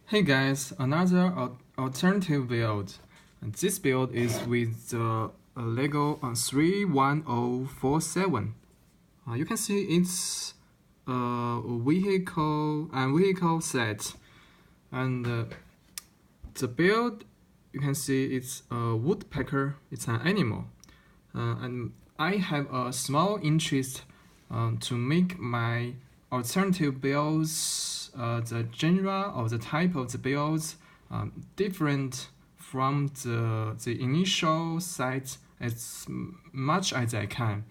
Hey guys, another alternative build. And this build is with the Lego 31047. You can see it's a vehicle set, and the build you can see it's a woodpecker. It's an animal, and I have a small interest to make my alternative builds, the genre or the type of the builds different from the initial site as much as I can.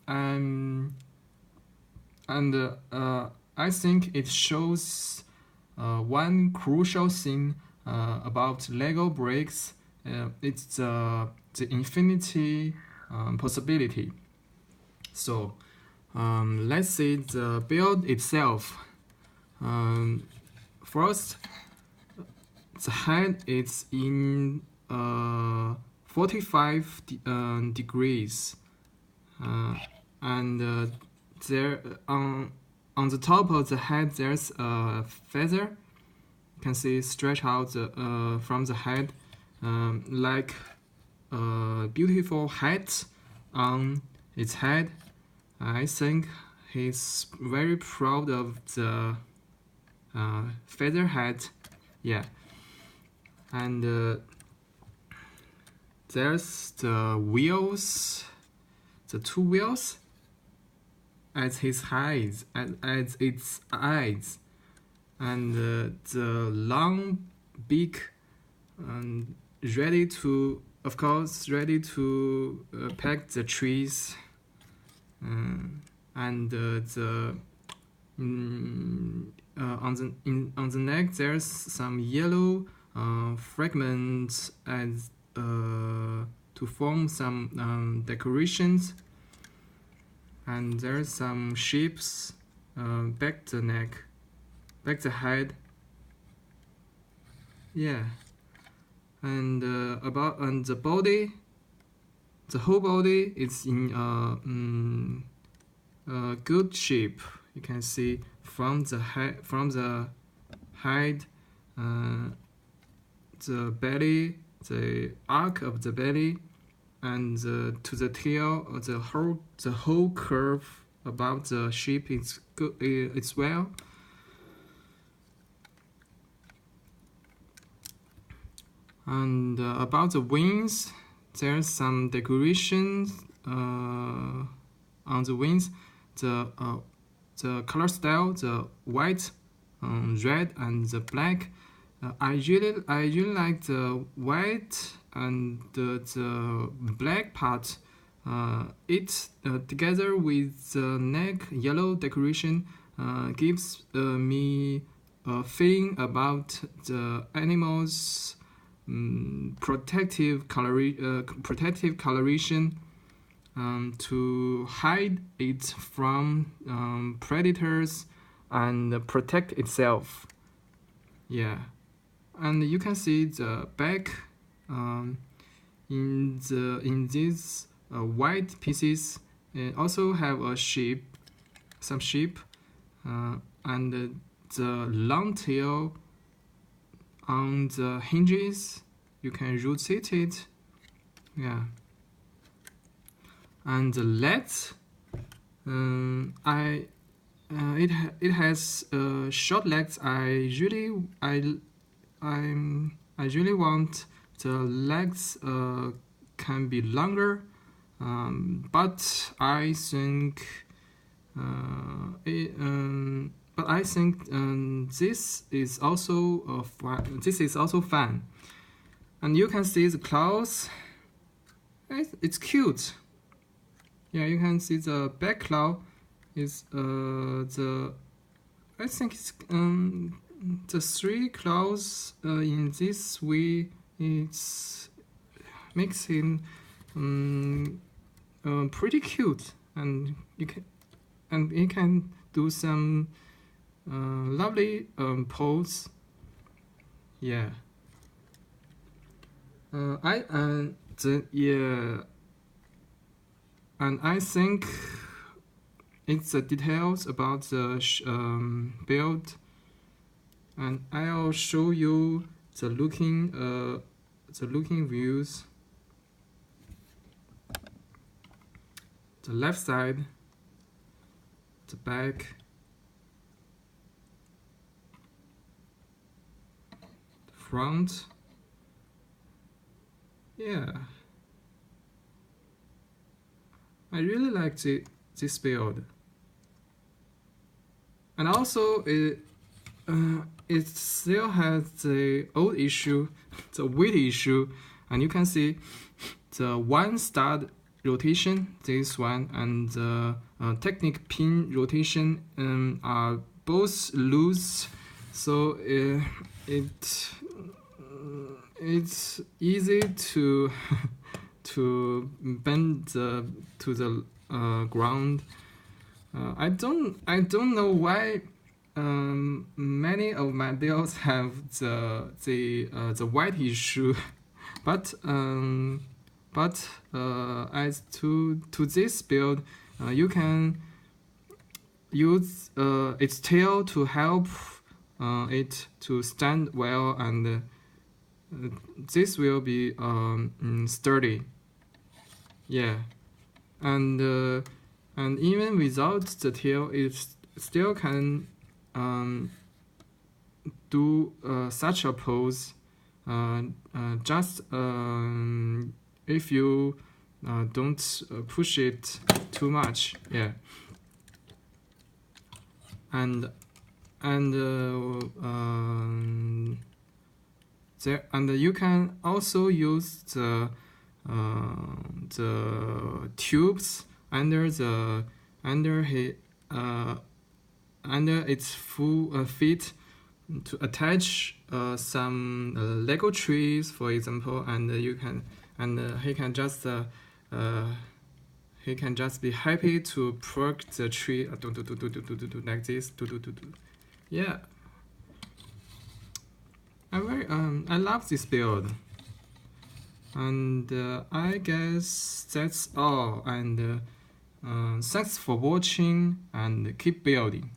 And I think it shows one crucial thing about Lego bricks. It's the infinity possibility. So let's see the build itself. First, the head is in 45 degrees, and there on the top of the head there's a feather. You can see stretch out from the head, like a beautiful hat on its head. I think he's very proud of the feather hat. Yeah, and there's the wheels, the two wheels at his eyes, at its eyes, and the long beak, ready to, of course, ready to peck the trees. And on the neck there's some yellow fragments as to form some decorations, and there's some shapes back the neck, back the head. Yeah, and the body. The whole body is in good shape. You can see from the head, the belly, the arc of the belly, and to the tail. The whole curve about the shape is good. It's well. And about the wings, there's some decorations on the wings. The color style, the white, red, and the black. I really like the white and the black part. It together with the neck yellow decoration gives me a feeling about the animals. Protective coloration to hide it from predators and protect itself. Yeah, and you can see the back in these white pieces. It also have a shape, some shape, and the long tail on the hinges. You can rotate it. Yeah, and the legs, it has short legs. I really want the legs can be longer, but I think this is also fun. And you can see the claws. It's cute. Yeah, you can see the back claw is I think it's the three claws in this way. It's makes him pretty cute, and it can do some lovely pose. Yeah. And I think it's the details about the build and I'll show you the looking views. The left side, the back, the front. Yeah, I really like this build, and also it still has the old issue, the weight issue, and you can see the one stud rotation, this one, and the technique pin rotation are both loose, so it's easy to to bend to the ground. I don't know why many of my builds have the white issue, but as to this build, you can use its tail to help it to stand well, and this will be sturdy. Yeah, and even without the tail, it still can do such a pose. Just if you don't push it too much. Yeah, and you can also use the tubes under its full feet to attach some Lego trees, for example, and he can just be happy to perk the tree like this. Yeah, I love this build, and I guess that's all. And thanks for watching, and keep building.